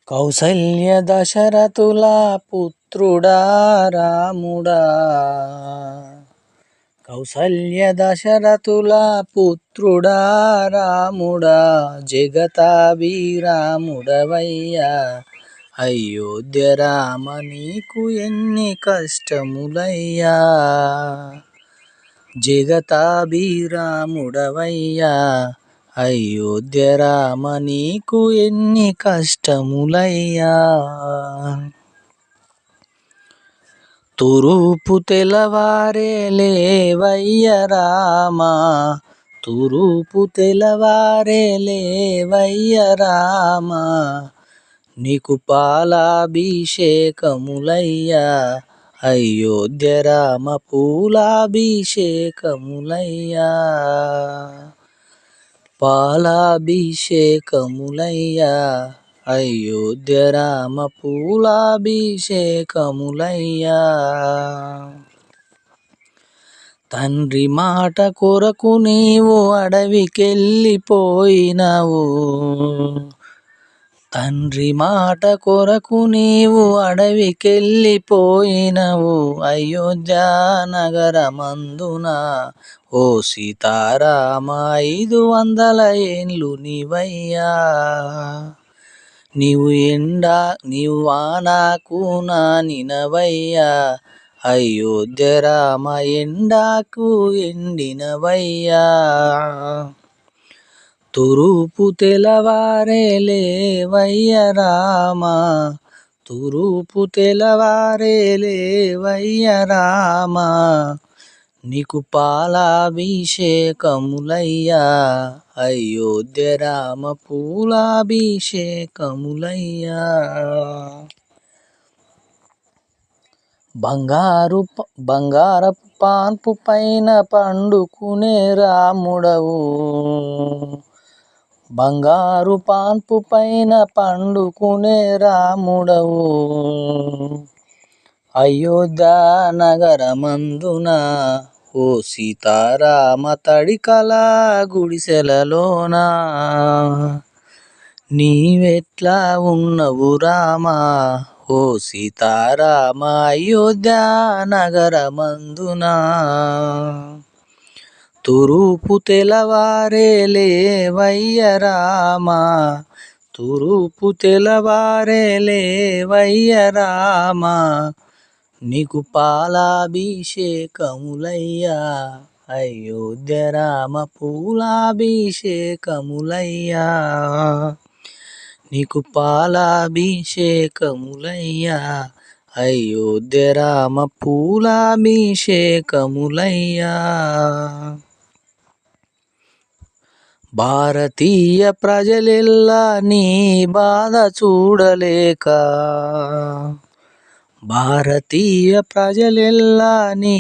కౌసల్య దశరథుల పుత్రుడా రాముడా. కౌసల్య దశరథుల పుత్రుడా రాముడా, జగతాభిరాముడవయ్యా. అయోధ్య రామ నీకు ఎన్ని కష్టములయ్యా. జగతాభిరాముడవయ్యా, అయోధ్య రామ నీకు ఎన్ని కష్టములయ్యా. తూర్పు తెల్లవారే లేవయ్య రామా, తూర్పు తెల్లవారే లేవయ్య రామా. నీకు పాలాభిషేకములయ్యా, అయోధ్య రామ పూలాభిషేకములయ్యా. పాలాభిషేకములయ్యా, అయోధ్య రామ పూలాభిషేకములయ్యా. తండ్రి మాట కొరకు నీవు అడవికెళ్ళిపోయినావు, తండ్రి మాట కొరకు నీవు అడవికెళ్ళిపోయినవు. అయోధ్య నగరమందున ఓ సీతారామ 500 ఏండ్లు నీవయ్యా. నీవు వానాకు నానినవయ్యా, అయోధ్య రామ ఎండాకు ఎండినవయ్యా. తూర్పు తెల్లవారే లేవయ్య రామా, తూర్పు తెల్లవారే లేవయ్య రామా. నీకు పాలాభిషేకములయ్యా, అయోధ్య రామ పూలాభిషేకములయ్యా. బంగారపు పాన్పు పైన పండుకునే రాముడవు, బంగారు పాన్పు పైన పండుకునే రాముడవు. అయోధ్య నగరమందున ఓ సీతారామ తడికల గుడిసెలలోన నీవెట్లా ఉన్నవు రామా, ఓ సీతారామ అయోధ్య నగరమందున. తూర్పు తెల్లవారే లేవయ్య రామా, తూర్పు తెల్లవారే లేవయ్య రామా. నీకు పాలాభిషేకములయ్యా, అయోధ్య రామ పూలాభిషేకములయ్యా. నీకు పాలాభిషేకములయ్యా, అయోధ్య రామ పూలాభిషేకములయ్యా. భారతీయ ప్రజలెల్లా నీ బాధ చూడలేక, భారతీయ ప్రజలెల్లా నీ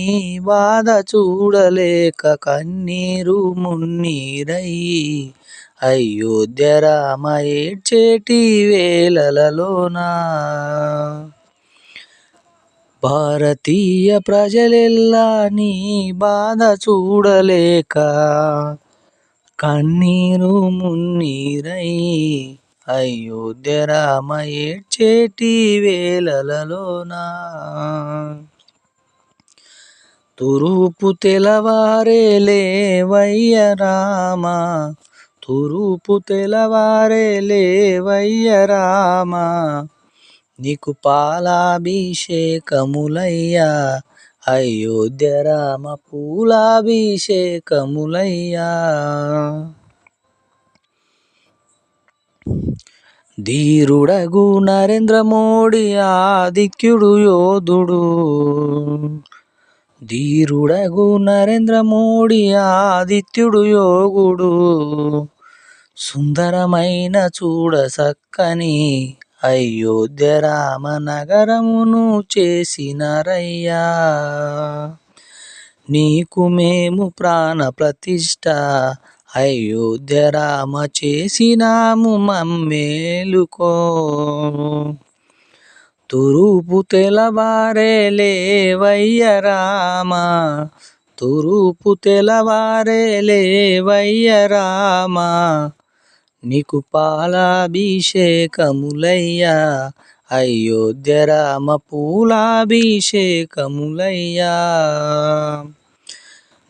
బాధ చూడలేక కన్నీరు మున్నీరయ్యి అయోధ్య రామ ఏడ్చేటి వేళలలోనా. భారతీయ ప్రజలెల్లా నీ బాధ చూడలేక కన్నీరు మున్నీరయ్యి అయోధ్య రామ ఏడ్చేటి వేళలలోనా. తూర్పు తెల్లవారే లేవయ్య రామా, తూర్పు తెల్లవారే లేవయ్య రామా. నీకు పాలాభిషేకములయ్యా, అయోధ్య రామ పూలాభిషేకములయ్యా. ధీరుడగు నరేంద్ర మోడీ ఆదిత్యుడు యోధుడు, ధీరుడగు నరేంద్ర మోడీ ఆదిత్యుడు యోగుడు. సుందరమైన చూడ సక్కని అయోధ్య రామ నగరమును చేసినారయ్యా. నీకు మేము ప్రాణ ప్రతిష్ఠ అయోధ్య రామ చేసినాము మమ్మేలుకో. తూర్పు తెల్లవారే లేవయ్య రామా, తూర్పు తెల్లవారే లేవయ్య రామా. నీకు పాలాభిషేకములయ్యా, అయోధ్య రామ పూలాభిషేకములయ్యా.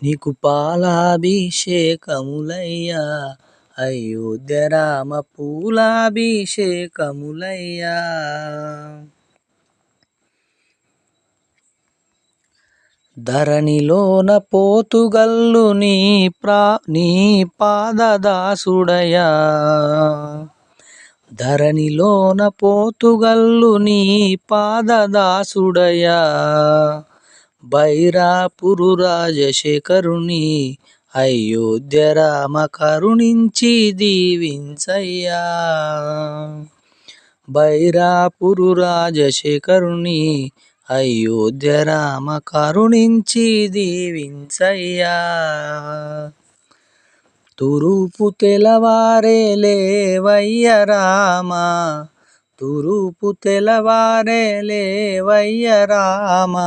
నీకు పాలాభిషేకములయ్యా, అయోధ్య రామ పూలాభిషేకములయ్యా. ధరణిలోన పోతుగల్లు నీ పాదదాసుడయా, ధరణిలోన పోతుగల్లు నీ పాదదాసుడయా. బైరాపురు రాజశేఖరుని అయోధ్య రామ కరుణించి దీవించయ్యా. బైరాపురు రాజశేఖరుని అయోధ్య రామ కరుణించి దీవించయ్యా. తూరుపు తెలవారే లేవయ్య రామ, తూరుపు తెలవారే లేవయ్య రామ.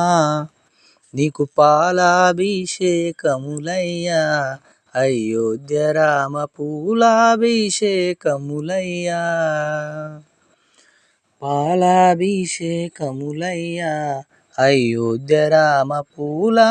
నీకు పాలాభిషేకములయ్యా, అయోధ్య రామ పూలాభిషేకములయ్యా. పాలాభిషేకములయ్యా, అయోధ్య రామ పూలా